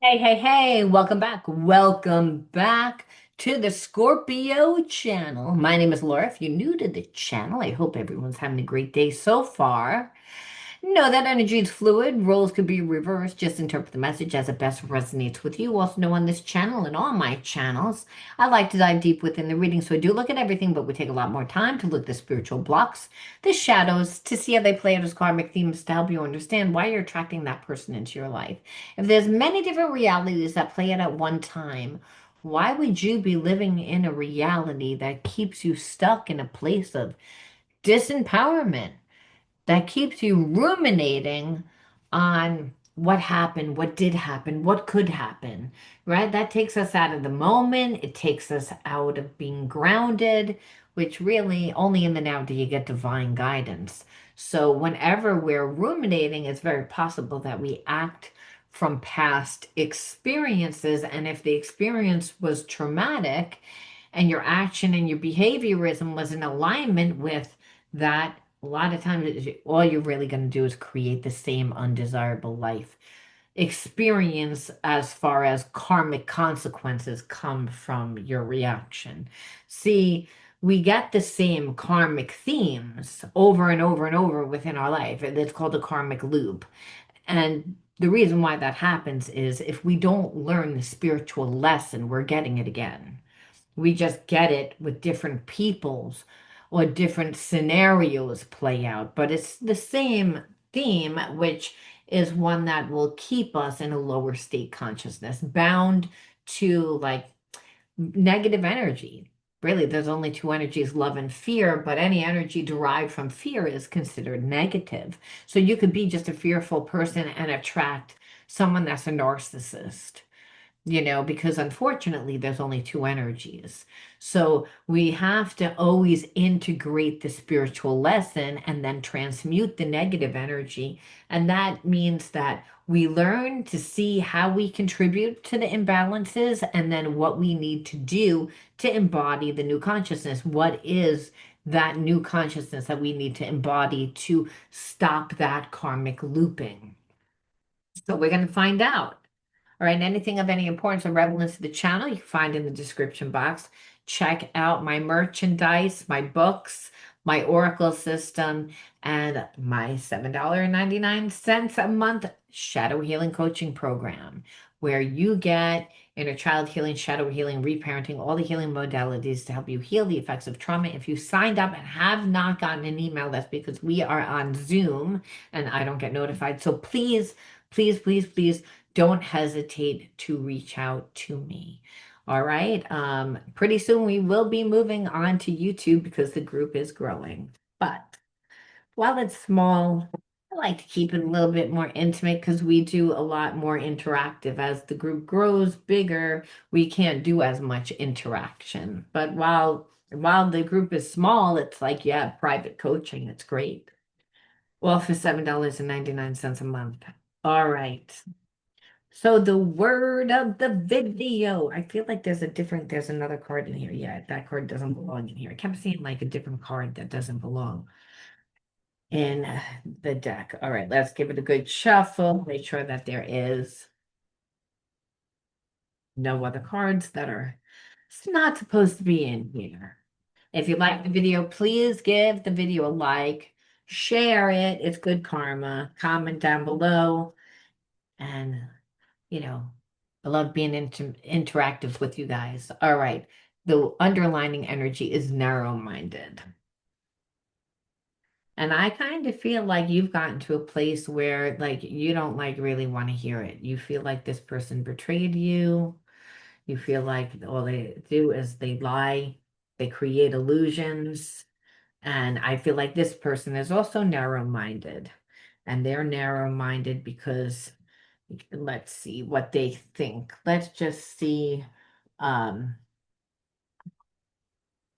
Hey, hey, hey, welcome back. Welcome back to the Scorpio channel. My name is Laura. If you're new to the channel, I hope everyone's having a great day so far. Know that energy is fluid. Roles could be reversed. Just interpret the message as it best resonates with you. Also know on this channel and all my channels, I like to dive deep within the reading. So I do look at everything, but we take a lot more time to look at the spiritual blocks, the shadows, to see how they play out as karmic themes to help you understand why you're attracting that person into your life. If there's many different realities that play out at one time, why would you be living in a reality that keeps you stuck in a place of disempowerment? That keeps you ruminating on what happened, what did happen, what could happen, right? That takes us out of the moment. It takes us out of being grounded, which really only in the now do you get divine guidance. So, whenever we're ruminating, it's very possible that we act from past experiences. And if the experience was traumatic and your action and your behaviorism was in alignment with that, a lot of times all you're really going to do is create the same undesirable life experience as far as karmic consequences come from your reaction. See, we get the same karmic themes over and over and over within our life. It's called a karmic loop. And the reason why that happens is if we don't learn the spiritual lesson, we're getting it again. We just get it with different peoples or different scenarios play out, but it's the same theme, which is one that will keep us in a lower state consciousness, bound to like negative energy. Really, there's only two energies, love and fear, but any energy derived from fear is considered negative. So you could be just a fearful person and attract someone that's a narcissist, because unfortunately there's only two energies. So we have to always integrate the spiritual lesson and then transmute the negative energy. And that means that we learn to see how we contribute to the imbalances and then what we need to do to embody the new consciousness. What is that new consciousness that we need to embody to stop that karmic looping? So we're going to find out. All right, anything of any importance or relevance to the channel, you can find in the description box. Check out my merchandise, my books, my Oracle system, and my $7.99 a month shadow healing coaching program, where you get inner child healing, shadow healing, reparenting, all the healing modalities to help you heal the effects of trauma. If you signed up and have not gotten an email, that's because we are on Zoom and I don't get notified. So please, please, please, please don't hesitate to reach out to me. All right. Pretty soon we will be moving on to YouTube because the group is growing. But while it's small, I like to keep it a little bit more intimate because we do a lot more interactive. As the group grows bigger, we can't do as much interaction. But while the group is small, it's like, yeah, private coaching. It's great. Well, for $7.99 a month. All right. So the word of the video. I feel like there's another card in here. Yeah, that card doesn't belong in here. I kept seeing like a different card that doesn't belong in the deck. All right, let's give it a good shuffle. Make sure that there is no other cards that are not supposed to be in here. If you like the video, please give the video a like, share it. It's good karma. Comment down below. And you know, I love being interactive with you guys. All right. The underlining energy is narrow-minded. And I kind of feel like you've gotten to a place where like you don't like really want to hear it. You feel like this person betrayed you. You feel like all they do is they lie, they create illusions. And I feel like this person is also narrow-minded. And they're narrow-minded because let's see what they think. Let's just see, um,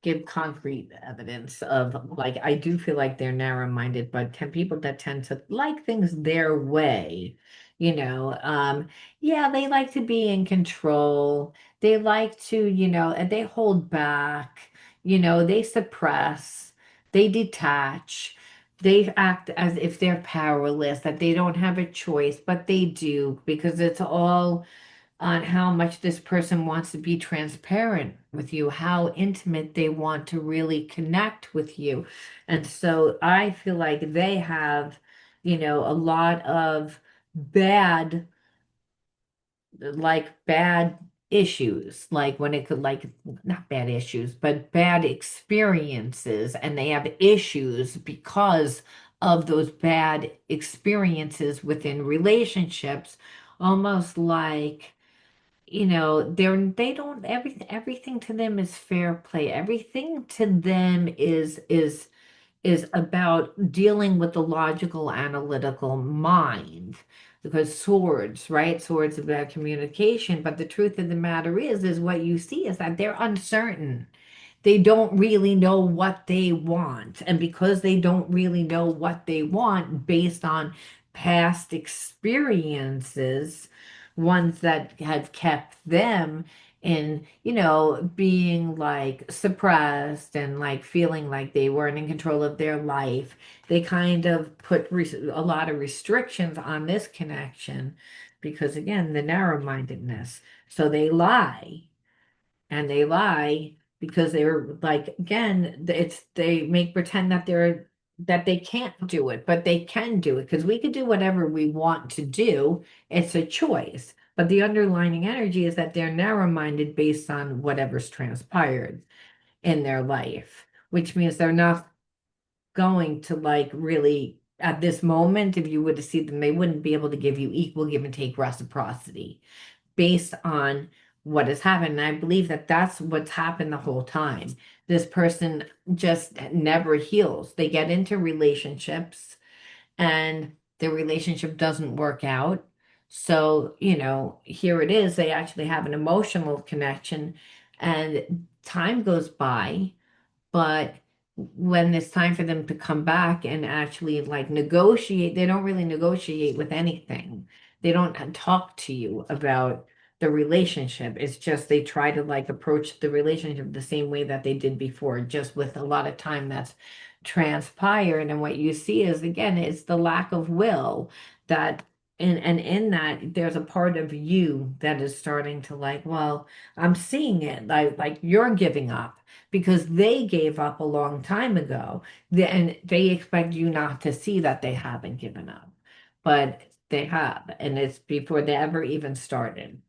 give concrete evidence of like I do feel like they're narrow-minded, but people that tend to like things their way, you know, yeah, they like to be in control. They like to, and they hold back, they suppress, they detach. They act as if they're powerless, that they don't have a choice, but they do because it's all on how much this person wants to be transparent with you, how intimate they want to really connect with you. And so I feel like they have, a lot of bad, bad issues, like when it could, like, not bad issues, but bad experiences, and they have issues because of those bad experiences within relationships, almost like, they don't, everything to them is fair play. Everything to them is about dealing with the logical, analytical mind. Because swords, right? Swords about communication. But the truth of the matter is what you see is that they're uncertain. They don't really know what they want. And because they don't really know what they want based on past experiences, ones that have kept them in, being like suppressed and like feeling like they weren't in control of their life, they kind of put a lot of restrictions on this connection because, again, the narrow-mindedness. So they lie because they're like, again, they make pretend that they can't do it, but they can do it because we can do whatever we want to do. It's a choice. But the underlying energy is that they're narrow-minded based on whatever's transpired in their life, which means they're not going to, like, really at this moment, if you were to see them, they wouldn't be able to give you equal give and take reciprocity based on what has happened. And I believe that that's what's happened the whole time. This person just never heals. They get into relationships and the relationship doesn't work out. So, here it is. They actually have an emotional connection and time goes by, but when it's time for them to come back and actually like negotiate, they don't really negotiate with anything. They don't talk to you about the relationship. It's just they try to like approach the relationship the same way that they did before, just with a lot of time that's transpired. And what you see is, again, it's the lack of will that. And in that, there's a part of you that is starting to like, well, I'm seeing it like you're giving up because they gave up a long time ago. And they expect you not to see that they haven't given up, but they have, and it's before they ever even started.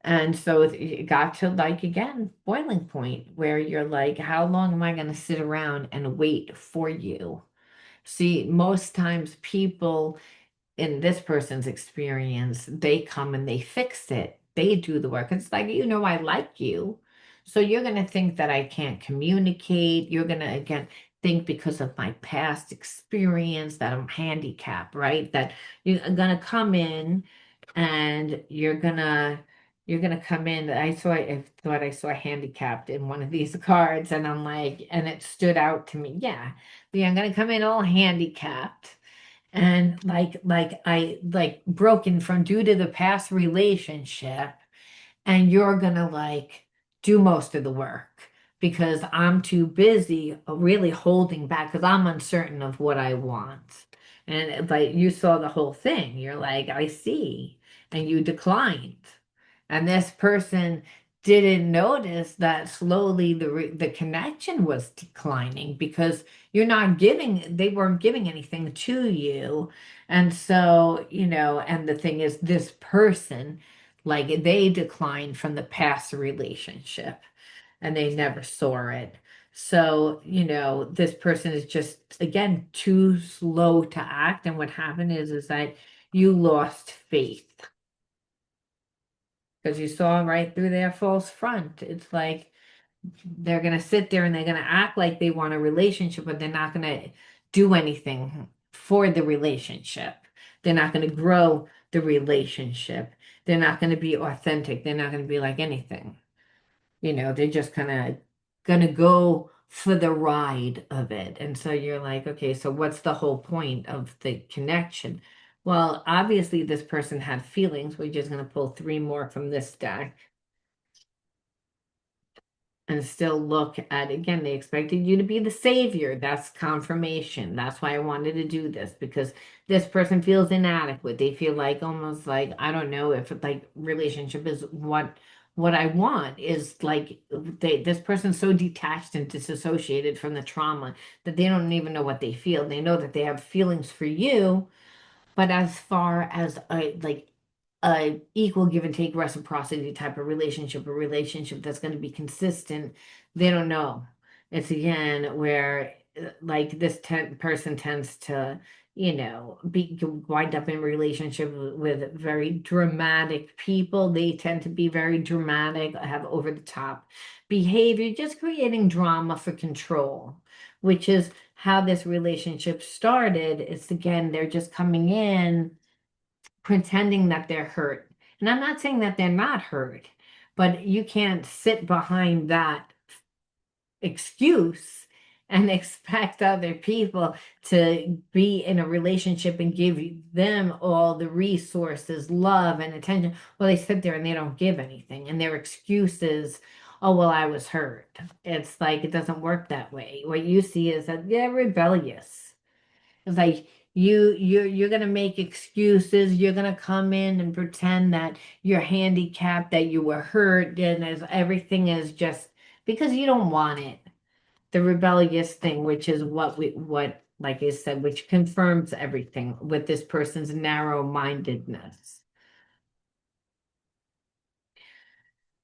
And so it got to, like, again, boiling point where you're like, how long am I going to sit around and wait for you? See, most times people in this person's experience, they come and they fix it. They do the work. It's like, I like you. So you're going to think that I can't communicate. You're going to, again, think because of my past experience that I'm handicapped, right? That you're going to come in and you're gonna come in. I thought I saw handicapped in one of these cards, and I'm like, and it stood out to me. Yeah, I'm gonna come in all handicapped and like I like broken from due to the past relationship, and you're gonna like do most of the work because I'm too busy really holding back because I'm uncertain of what I want. And like you saw the whole thing, you're like, I see, and you declined. And this person didn't notice that slowly the connection was declining because they weren't giving anything to you. And so, and the thing is, this person, like, they declined from the past relationship and they never saw it. So, this person is just, again, too slow to act. And what happened is that you lost faith because you saw right through their false front. It's like they're going to sit there and they're going to act like they want a relationship, but they're not going to do anything for the relationship. They're not going to grow the relationship. They're not going to be authentic. They're not going to be like anything. They're just kind of going to go for the ride of it. And so you're like, okay, so what's the whole point of the connection? Well, obviously, this person had feelings. We're just going to pull three more from this deck. and still look at, again, they expected you to be the savior. That's confirmation. That's why I wanted to do this, because this person feels inadequate. They feel like, almost like, I don't know if like relationship is what I want, is like this person's so detached and disassociated from the trauma that they don't even know what they feel. They know that they have feelings for you, but as far as a equal give and take reciprocity type of relationship, a relationship that's going to be consistent, they don't know. It's again where like person tends to, be wind up in relationship with very dramatic people. They tend to be very dramatic, have over the top behavior, just creating drama for control, which is how this relationship started. It's again, they're just coming in pretending that they're hurt. And I'm not saying that they're not hurt, but you can't sit behind that excuse and expect other people to be in a relationship and give them all the resources, love, and attention. Well, they sit there and they don't give anything, and their excuses, oh, well, I was hurt. It's like it doesn't work that way. What you see is that they're rebellious. It's like you're gonna make excuses. You're gonna come in and pretend that you're handicapped, that you were hurt, and as everything is just because you don't want it. The rebellious thing, which is what like I said, which confirms everything with this person's narrow-mindedness.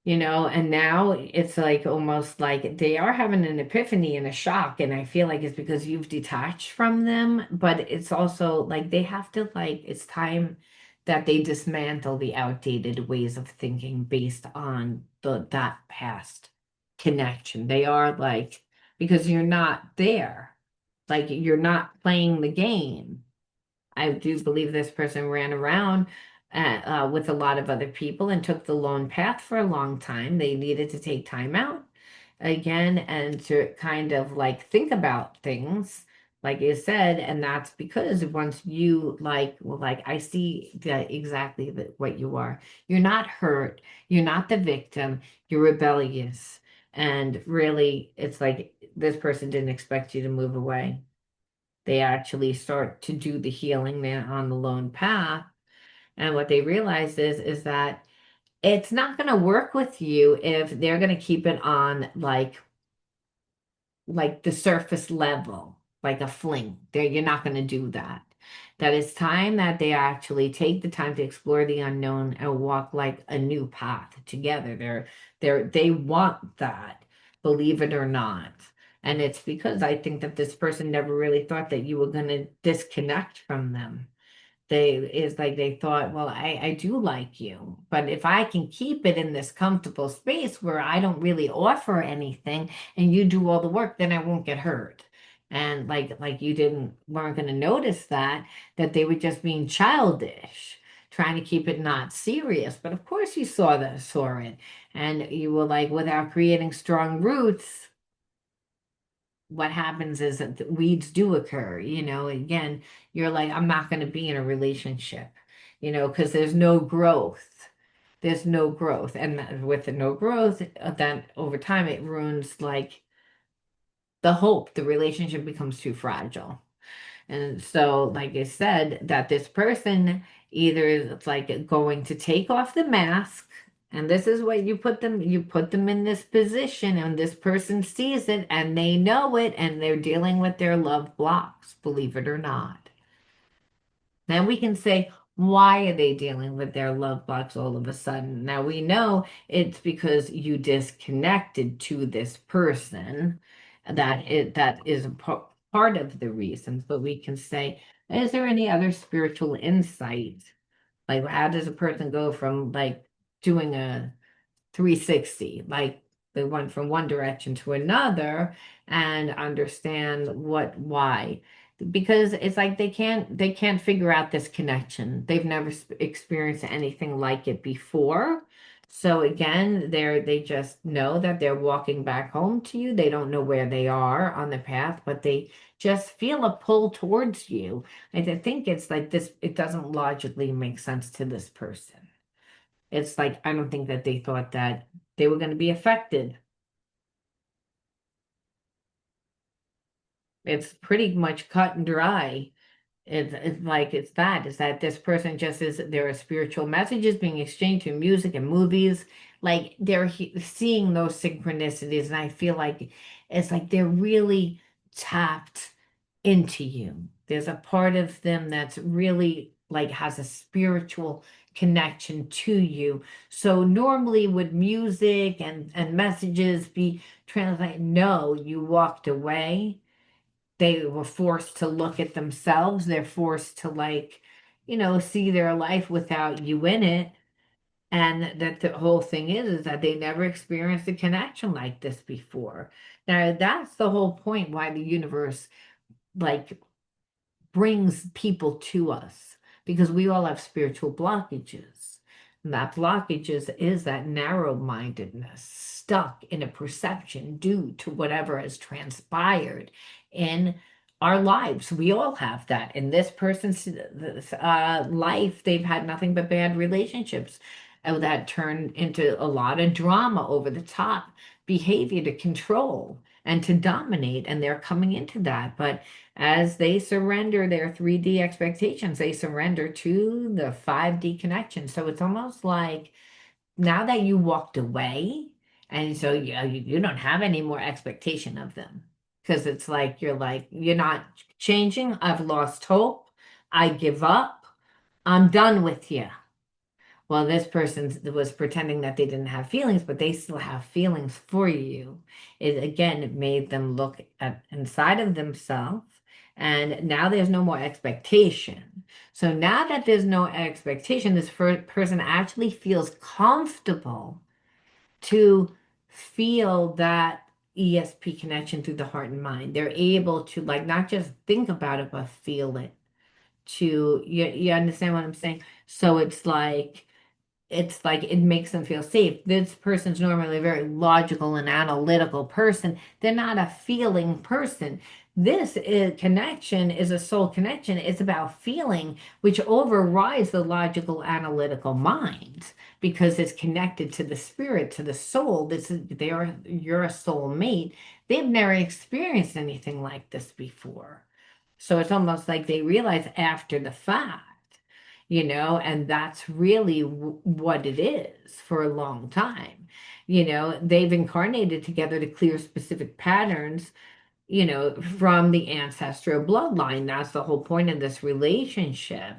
And now it's like almost like they are having an epiphany and a shock, and I feel like it's because you've detached from them, but it's also like they have to, like, it's time that they dismantle the outdated ways of thinking based on that past connection. They are like, because you're not there, like you're not playing the game. I do believe this person ran around with a lot of other people and took the lone path for a long time. They needed to take time out again and to kind of like think about things, like you said. And that's because once you like, well, like I see that exactly what you are. You're not hurt. You're not the victim. You're rebellious. And really, it's like this person didn't expect you to move away. They actually start to do the healing there on the lone path. And what they realize is that it's not going to work with you if they're going to keep it on like the surface level, like a fling. There, you're not going to do that. That it's time that they actually take the time to explore the unknown and walk like a new path together. They want that, believe it or not. And it's because I think that this person never really thought that you were going to disconnect from them. It's like they thought, well, I do like you, but if I can keep it in this comfortable space where I don't really offer anything and you do all the work, then I won't get hurt. And like you didn't weren't going to notice that they were just being childish, trying to keep it not serious. But of course you saw it, and you were like, without creating strong roots, what happens is that the weeds do occur. Again, you're like, I'm not going to be in a relationship, because there's no growth. There's no growth. And with the no growth, then over time it ruins like the hope. The relationship becomes too fragile. And so, like I said, that this person either is like going to take off the mask, and this is what you put them in this position, and this person sees it and they know it, and they're dealing with their love blocks, believe it or not. Then we can say, why are they dealing with their love blocks all of a sudden? Now we know it's because you disconnected to this person. That is a part of the reasons, but we can say, is there any other spiritual insight? Like, how does a person go from like doing a 360, like they went from one direction to another, and understand why, because it's like they can't figure out this connection. They've never experienced anything like it before. So again, they just know that they're walking back home to you. They don't know where they are on the path, but they just feel a pull towards you. I think it's like this, it doesn't logically make sense to this person. It's like, I don't think that they thought that they were going to be affected. It's pretty much cut and dry. It's like is that this person just is there are spiritual messages being exchanged through music and movies, like seeing those synchronicities, and I feel like it's like they're really tapped into you. There's a part of them that's really like has a spiritual connection to you. So normally would music and messages be translated? No, you walked away, they were forced to look at themselves. They're forced to see their life without you in it. And that the whole thing is that they never experienced a connection like this before. Now, that's the whole point why the universe like brings people to us because we all have spiritual blockages. And that blockages is that narrow-mindedness, stuck in a perception due to whatever has transpired in our lives. We all have that. In this person's life, they've had nothing but bad relationships that turned into a lot of drama, over the top behavior to control and to dominate. And they're coming into that. But as they surrender their 3D expectations, they surrender to the 5D connection. So it's almost like now that you walked away, and so you don't have any more expectation of them. Because it's like, you're not changing. I've lost hope. I give up. I'm done with you. Well, this person was pretending that they didn't have feelings, but they still have feelings for you. It made them look at inside of themselves, and now there's no more expectation. So now that there's no expectation, this person actually feels comfortable to feel that ESP connection through the heart and mind. They're able to like not just think about it, but feel it. You understand what I'm saying? So it's like it makes them feel safe. This person's normally a very logical and analytical person. They're not a feeling person. Connection is a soul connection. It's about feeling, which overrides the logical analytical mind because it's connected to the spirit, to the soul. You're a soul mate. They've never experienced anything like this before. So it's almost like they realize after the fact, and that's really what it is for a long time. They've incarnated together to clear specific patterns, from the ancestral bloodline. That's the whole point of this relationship.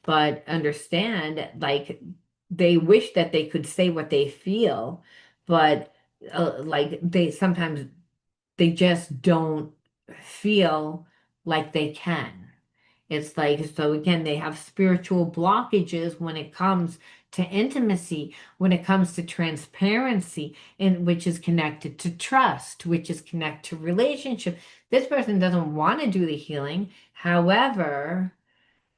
But understand, like, they wish that they could say what they feel, but like they just don't feel like they can. It's like, so again, they have spiritual blockages when it comes to intimacy, when it comes to transparency, and which is connected to trust, which is connected to relationship. This person doesn't want to do the healing. However,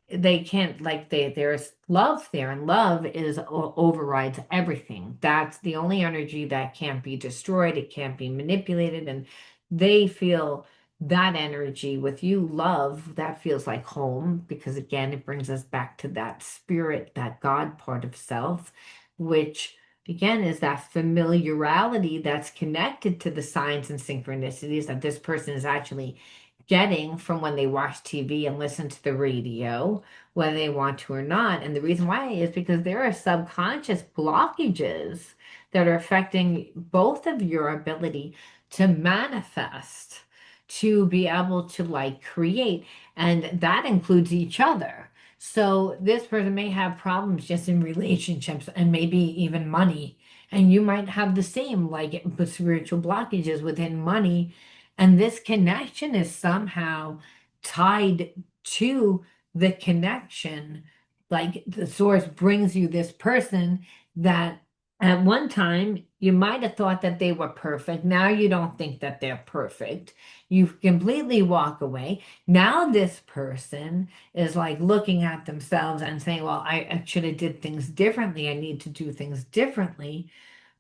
they can't there's love there, and love overrides everything. That's the only energy that can't be destroyed. It can't be manipulated, and they feel that energy with you, love, that feels like home, because again it brings us back to that spirit, that God part of self, which again is that familiarity that's connected to the signs and synchronicities that this person is actually getting from when they watch TV and listen to the radio, whether they want to or not. And the reason why is because there are subconscious blockages that are affecting both of your ability to manifest, to be able to like create, and that includes each other. So this person may have problems just in relationships and maybe even money. And you might have the same, like spiritual blockages within money, and this connection is somehow tied to the connection. Like the source brings you this person that at one time you might have thought that they were perfect. Now you don't think that they're perfect. You completely walk away. Now this person is like looking at themselves and saying, well, I should have did things differently. I need to do things differently.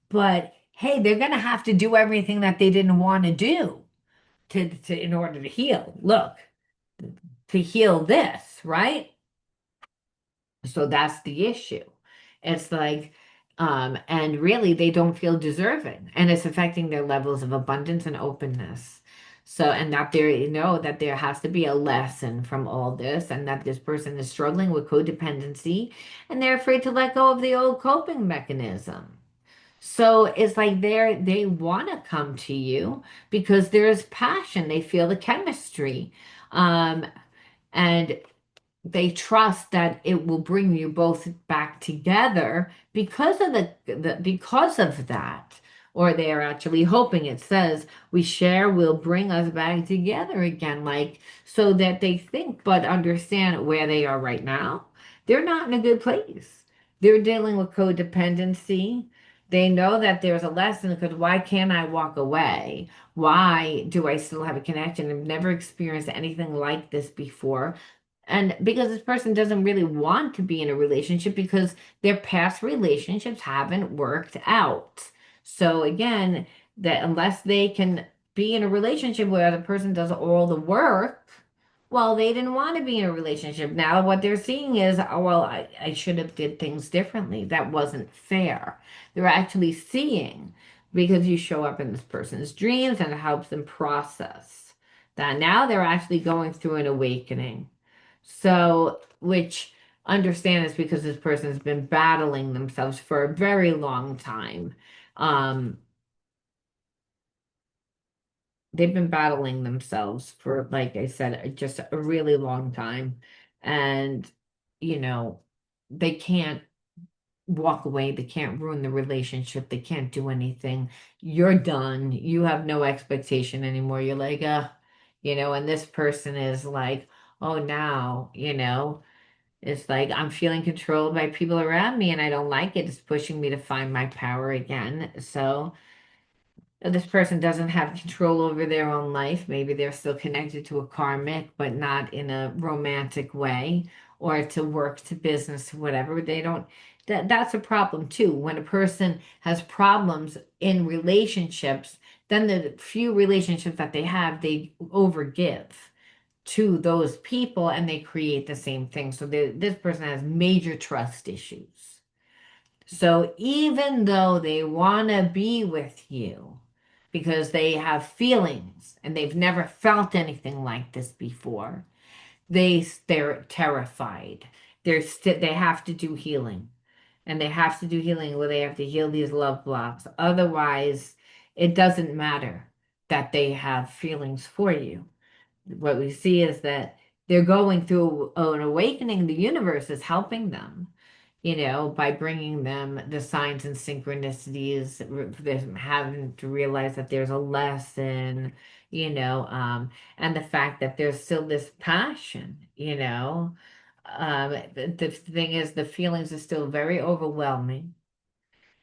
But hey, they're going to have to do everything that they didn't want to do in order to heal. Look, to heal this, right? So that's the issue. It's like, and really they don't feel deserving, and it's affecting their levels of abundance and openness. So, and that there, you know, that there has to be a lesson from all this, and that this person is struggling with codependency, and they're afraid to let go of the old coping mechanism. So it's like they want to come to you because there's passion. They feel the chemistry. Um, and they trust that it will bring you both back together because of because of that, or they are actually hoping, it says, we share will bring us back together again, like, so that they think but understand where they are right now. They're not in a good place. They're dealing with codependency. They know that there's a lesson, because why can't I walk away? Why do I still have a connection? I've never experienced anything like this before. And because this person doesn't really want to be in a relationship because their past relationships haven't worked out. So again, that unless they can be in a relationship where the person does all the work, well, they didn't want to be in a relationship. Now what they're seeing is, oh, well, I should have did things differently. That wasn't fair. They're actually seeing, because you show up in this person's dreams and it helps them process that. Now they're actually going through an awakening. So, which understand is because this person has been battling themselves for a very long time. Um, they've been battling themselves for, like I said, just a really long time. And, you know, they can't walk away. They can't ruin the relationship. They can't do anything. You're done. You have no expectation anymore. You're like, and this person is like, oh, now, it's like I'm feeling controlled by people around me and I don't like it. It's pushing me to find my power again. So this person doesn't have control over their own life. Maybe they're still connected to a karmic, but not in a romantic way, or to work, to business, to whatever. They don't, that's a problem too. When a person has problems in relationships, then the few relationships that they have, they overgive to those people and they create the same thing. So this person has major trust issues. So even though they want to be with you because they have feelings and they've never felt anything like this before, they're terrified. They have to do healing. And they have to do healing where they have to heal these love blocks. Otherwise, it doesn't matter that they have feelings for you. What we see is that they're going through an awakening. The universe is helping them, by bringing them the signs and synchronicities, them having to realize that there's a lesson, and the fact that there's still this passion, the thing is, the feelings are still very overwhelming,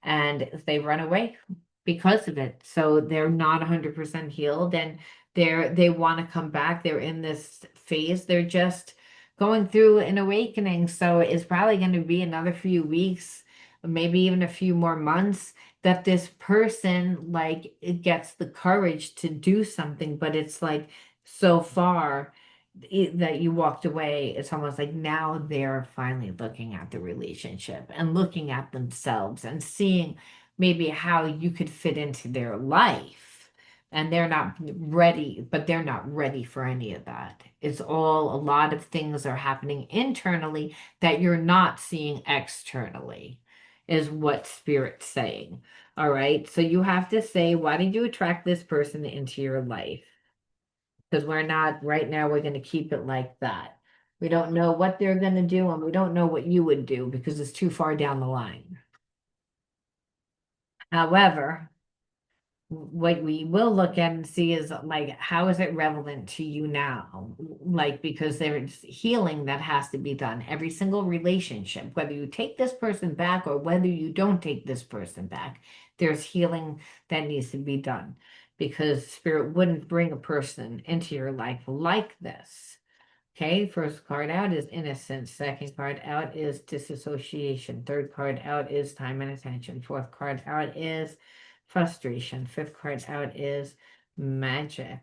and they run away because of it. So they're not 100% healed, and they want to come back. They're in this phase. They're just going through an awakening. So it's probably going to be another few weeks, maybe even a few more months, that this person, like, it gets the courage to do something, but it's like so far that you walked away. It's almost like now they're finally looking at the relationship and looking at themselves and seeing maybe how you could fit into their life. And they're not ready, but they're not ready for any of that. It's all, a lot of things are happening internally that you're not seeing externally, is what Spirit's saying. All right. So you have to say, why did you attract this person into your life? Because we're not, right now, we're going to keep it like that. We don't know what they're going to do, and we don't know what you would do because it's too far down the line. However, what we will look at and see is, like, how is it relevant to you now? Like, because there's healing that has to be done. Every single relationship, whether you take this person back or whether you don't take this person back, there's healing that needs to be done, because Spirit wouldn't bring a person into your life like this. Okay, first card out is innocence. Second card out is disassociation. Third card out is time and attention. Fourth card out is frustration. Fifth card out is magic.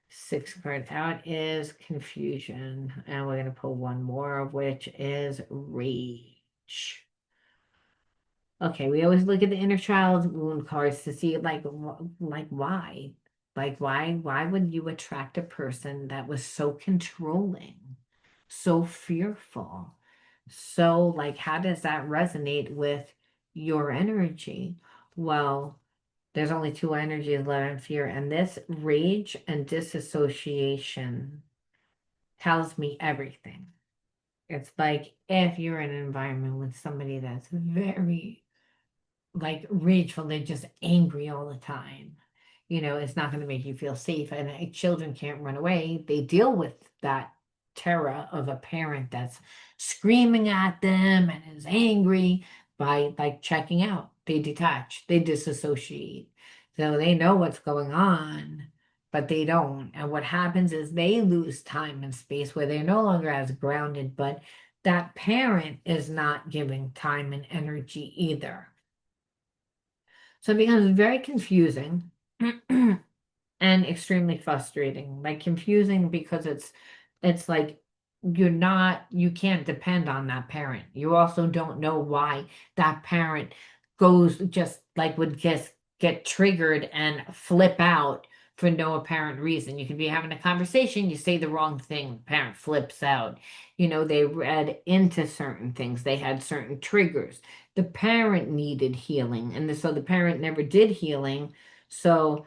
Sixth card out is confusion. And we're going to pull one more, which is rage. Okay, we always look at the inner child wound cards to see, like, like why. Like, why would you attract a person that was so controlling, so fearful? So, like, how does that resonate with your energy? Well, there's only two energies, love and fear, and this rage and disassociation tells me everything. It's like if you're in an environment with somebody that's very like rageful, they're just angry all the time. It's not going to make you feel safe. And children can't run away. They deal with that terror of a parent that's screaming at them and is angry by like checking out. They detach, they disassociate. So they know what's going on, but they don't. And what happens is they lose time and space where they're no longer as grounded, but that parent is not giving time and energy either. So it becomes very confusing and extremely frustrating. Like confusing because it's like you can't depend on that parent. You also don't know why that parent goes just like would just get triggered and flip out for no apparent reason. You could be having a conversation, you say the wrong thing, the parent flips out. They read into certain things, they had certain triggers. The parent needed healing, and so the parent never did healing. So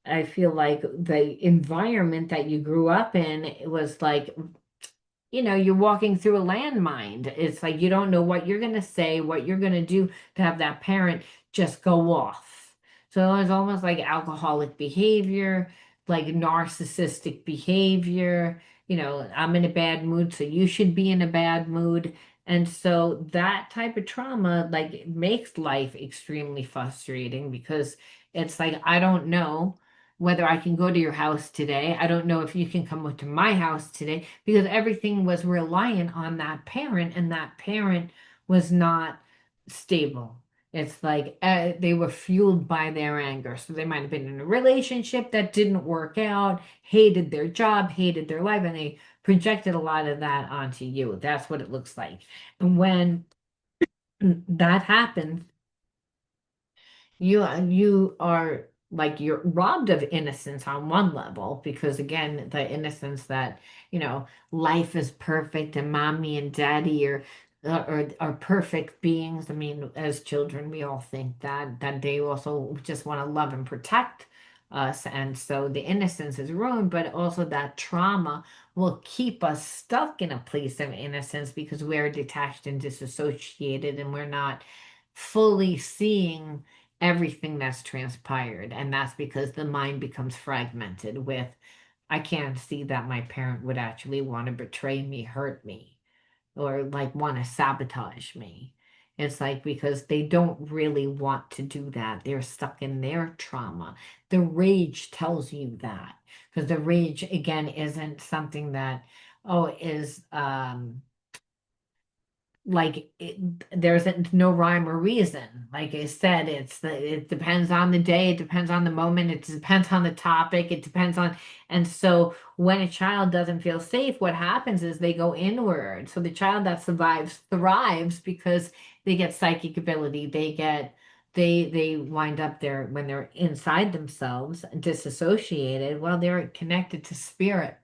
I feel like the environment that you grew up in, it was like, you're walking through a landmine. It's like you don't know what you're going to say, what you're going to do to have that parent just go off. So it's almost like alcoholic behavior, like narcissistic behavior. I'm in a bad mood, so you should be in a bad mood. And so that type of trauma, like, it makes life extremely frustrating because it's like, I don't know whether I can go to your house today. I don't know if you can come to my house today because everything was reliant on that parent, and that parent was not stable. It's like they were fueled by their anger. So they might have been in a relationship that didn't work out, hated their job, hated their life, and they projected a lot of that onto you. That's what it looks like. And when that happens, you are like you're robbed of innocence on one level because again the innocence that life is perfect and mommy and daddy are perfect beings. I mean, as children we all think that they also just want to love and protect us, and so the innocence is ruined, but also that trauma will keep us stuck in a place of innocence because we're detached and disassociated and we're not fully seeing everything that's transpired. And that's because the mind becomes fragmented with, I can't see that my parent would actually want to betray me, hurt me, or like want to sabotage me. It's like because they don't really want to do that. They're stuck in their trauma. The rage tells you that because the rage, again, isn't something that, oh, is like there's no rhyme or reason. Like I said, it depends on the day, it depends on the moment, it depends on the topic, it depends on. And so when a child doesn't feel safe, what happens is they go inward. So the child that survives thrives because they get psychic ability, they wind up there when they're inside themselves, disassociated. Well, they're connected to spirit,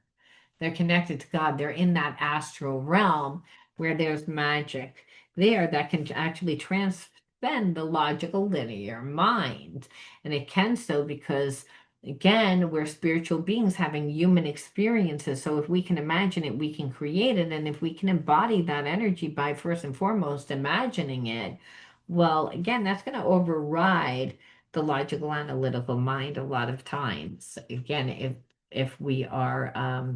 they're connected to God. They're in that astral realm where there's magic there that can actually transcend the logical linear mind. And it can so because, again, we're spiritual beings having human experiences. So if we can imagine it, we can create it. And if we can embody that energy by first and foremost imagining it, well, again, that's going to override the logical analytical mind a lot of times. Again, if we are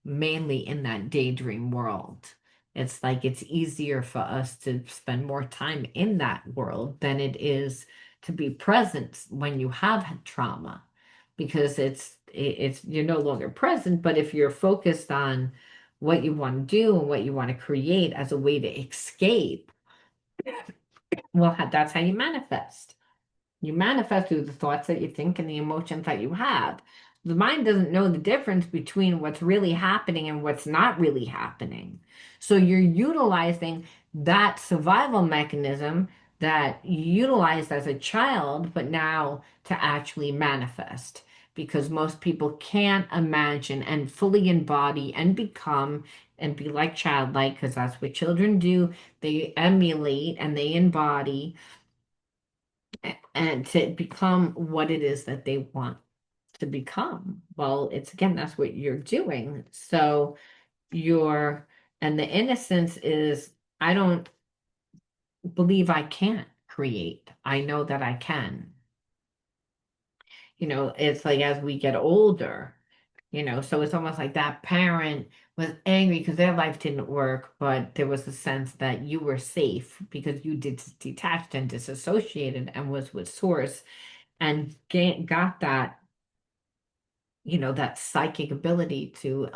mainly in that daydream world. It's like it's easier for us to spend more time in that world than it is to be present when you have had trauma because it's you're no longer present, but if you're focused on what you want to do and what you want to create as a way to escape, well, that's how you manifest. You manifest through the thoughts that you think and the emotions that you have. The mind doesn't know the difference between what's really happening and what's not really happening. So you're utilizing that survival mechanism that you utilized as a child, but now to actually manifest. because most people can't imagine and fully embody and become and be like childlike, because that's what children do. They emulate and they embody and to become what it is that they want to become. Well, it's again, that's what you're doing. So you're, and the innocence is, I don't believe I can't create. I know that I can. It's like as we get older, so it's almost like that parent was angry because their life didn't work, but there was a sense that you were safe because you did detached and disassociated and was with source and got that that psychic ability to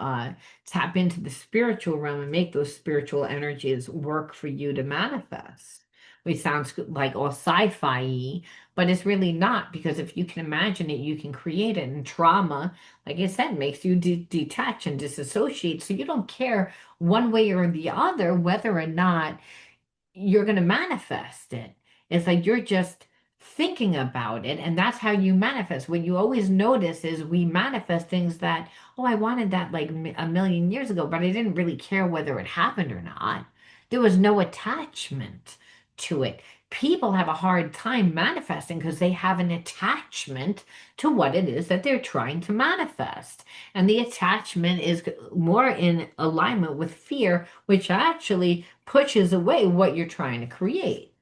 tap into the spiritual realm and make those spiritual energies work for you to manifest. Which sounds like all sci-fi, but it's really not, because if you can imagine it, you can create it. And trauma, like I said, makes you detach and disassociate. So you don't care one way or the other whether or not you're going to manifest it. It's like you're just thinking about it, and that's how you manifest. What you always notice is we manifest things that, oh, I wanted that like a million years ago, but I didn't really care whether it happened or not. There was no attachment to it. People have a hard time manifesting because they have an attachment to what it is that they're trying to manifest. And the attachment is more in alignment with fear, which actually pushes away what you're trying to create.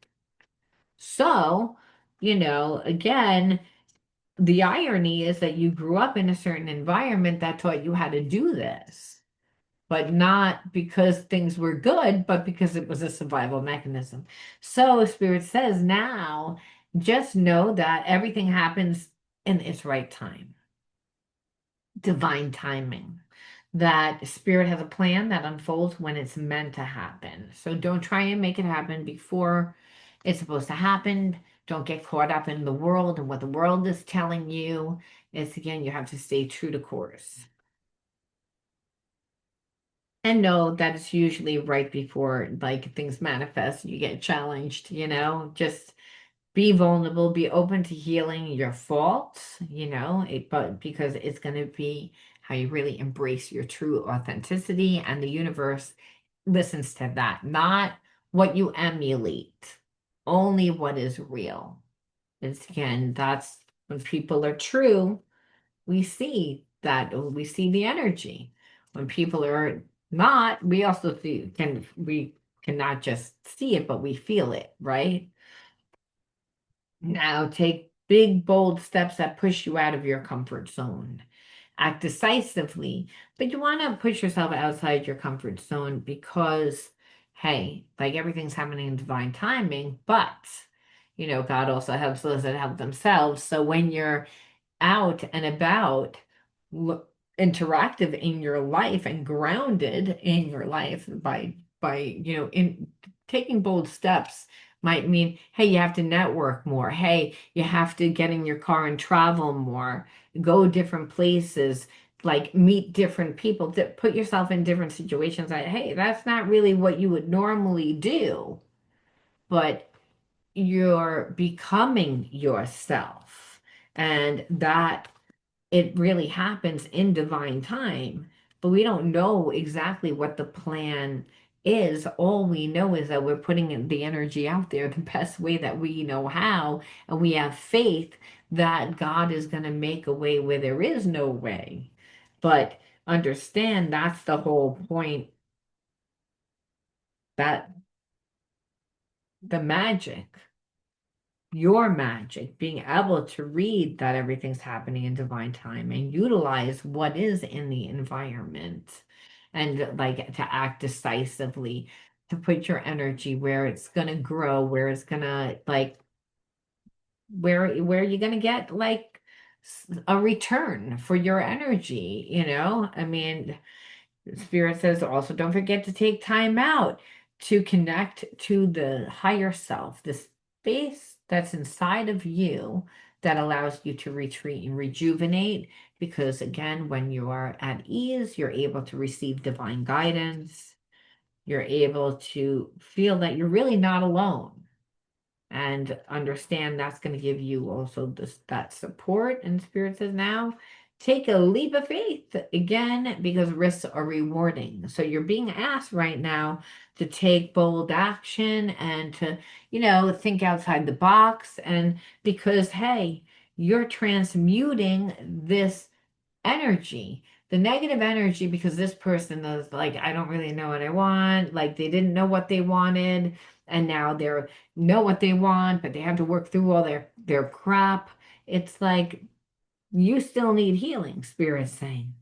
So, again, the irony is that you grew up in a certain environment that taught you how to do this, but not because things were good, but because it was a survival mechanism. So, Spirit says now, just know that everything happens in its right time, divine timing. That spirit has a plan that unfolds when it's meant to happen. So don't try and make it happen before it's supposed to happen. Don't get caught up in the world and what the world is telling you. It's again, you have to stay true to course. And know that it's usually right before like things manifest, you get challenged, just be vulnerable, be open to healing your faults, but because it's going to be how you really embrace your true authenticity, and the universe listens to that, not what you emulate, only what is real. It's again, that's when people are true, we see that, we see the energy. When people are not, we also we cannot just see it, but we feel it, right? Now take big, bold steps that push you out of your comfort zone. Act decisively, but you want to push yourself outside your comfort zone because, hey, like everything's happening in divine timing, but, God also helps those that help themselves. So when you're out and about, interactive in your life and grounded in your life by in taking bold steps might mean, hey, you have to network more. Hey, you have to get in your car and travel more, go different places, like meet different people, put yourself in different situations that, hey, that's not really what you would normally do, but you're becoming yourself. And that it really happens in divine time, but we don't know exactly what the plan is. All we know is that we're putting the energy out there the best way that we know how, and we have faith that God is going to make a way where there is no way. But understand that's the whole point, that the magic, your magic, being able to read that everything's happening in divine time and utilize what is in the environment, and like to act decisively, to put your energy where it's going to grow, where it's going to like where you're going to get like a return for your energy, I mean, Spirit says also don't forget to take time out to connect to the higher self, the space that's inside of you that allows you to retreat and rejuvenate. Because again, when you are at ease, you're able to receive divine guidance. You're able to feel that you're really not alone. and understand that's going to give you also that support. And Spirit says now take a leap of faith again because risks are rewarding. So you're being asked right now to take bold action and to, think outside the box. And because, hey, you're transmuting this energy, the negative energy, because this person is like, I don't really know what I want. Like they didn't know what they wanted, and now they're know what they want, but they have to work through all their crap. It's like you still need healing, Spirit's saying.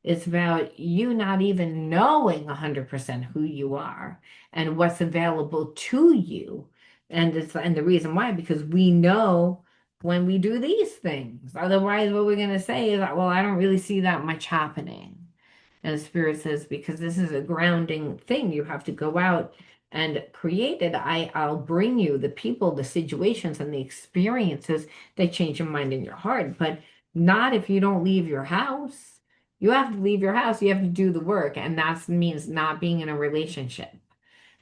It's about you not even knowing 100% who you are and what's available to you. And the reason why, because we know when we do these things. Otherwise, what we're going to say is, well, I don't really see that much happening. And the Spirit says, because this is a grounding thing, you have to go out and create it. I'll bring you the people, the situations, and the experiences that change your mind and your heart, but not if you don't leave your house. You have to leave your house, you have to do the work, and that means not being in a relationship.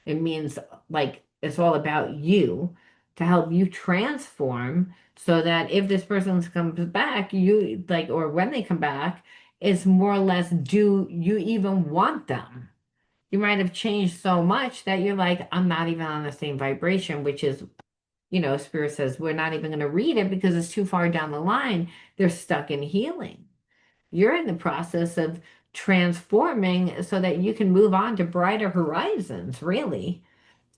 It means like it's all about you to help you transform so that if this person comes back, you like, or when they come back, it's more or less, do you even want them? You might have changed so much that you're like, I'm not even on the same vibration, which is, Spirit says we're not even going to read it because it's too far down the line. They're stuck in healing. You're in the process of transforming so that you can move on to brighter horizons, really,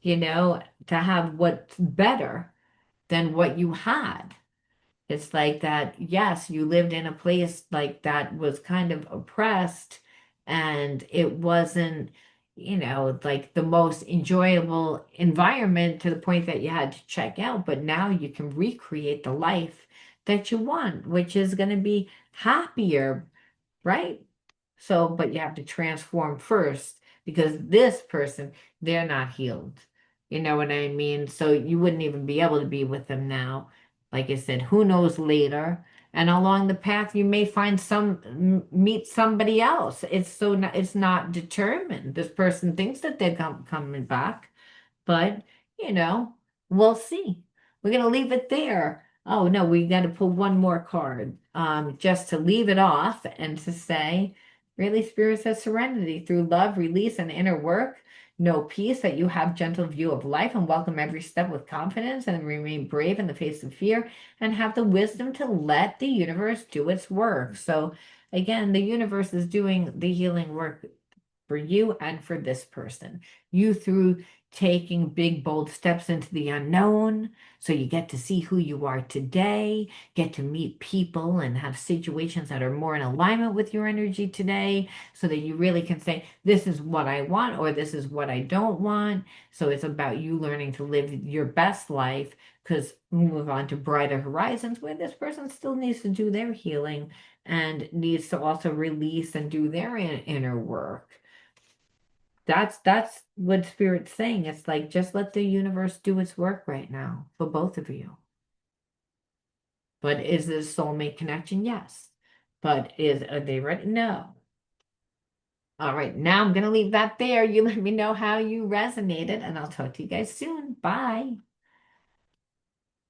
to have what's better than what you had. It's like that, yes, you lived in a place like that was kind of oppressed and it wasn't, like the most enjoyable environment to the point that you had to check out. But now you can recreate the life that you want, which is going to be happier, right? So, but you have to transform first because this person, they're not healed. You know what I mean? So you wouldn't even be able to be with them now. Like I said, who knows later? And along the path, you may find meet somebody else. It's not determined. This person thinks that they're coming back, but, you know, we'll see. We're going to leave it there. Oh, no, we got to pull one more card just to leave it off and to say, really, Spirit says serenity through love, release, and inner work. Know peace that you have gentle view of life and welcome every step with confidence and remain brave in the face of fear and have the wisdom to let the universe do its work. So again, the universe is doing the healing work for you and for this person. You through taking big, bold steps into the unknown. So you get to see who you are today, get to meet people and have situations that are more in alignment with your energy today so that you really can say, this is what I want or this is what I don't want. So it's about you learning to live your best life because move on to brighter horizons where this person still needs to do their healing and needs to also release and do their inner work. That's what Spirit's saying. It's like just let the universe do its work right now for both of you. But is this soulmate connection? Yes. But are they ready? No. All right, now I'm gonna leave that there. You let me know how you resonated, and I'll talk to you guys soon. Bye.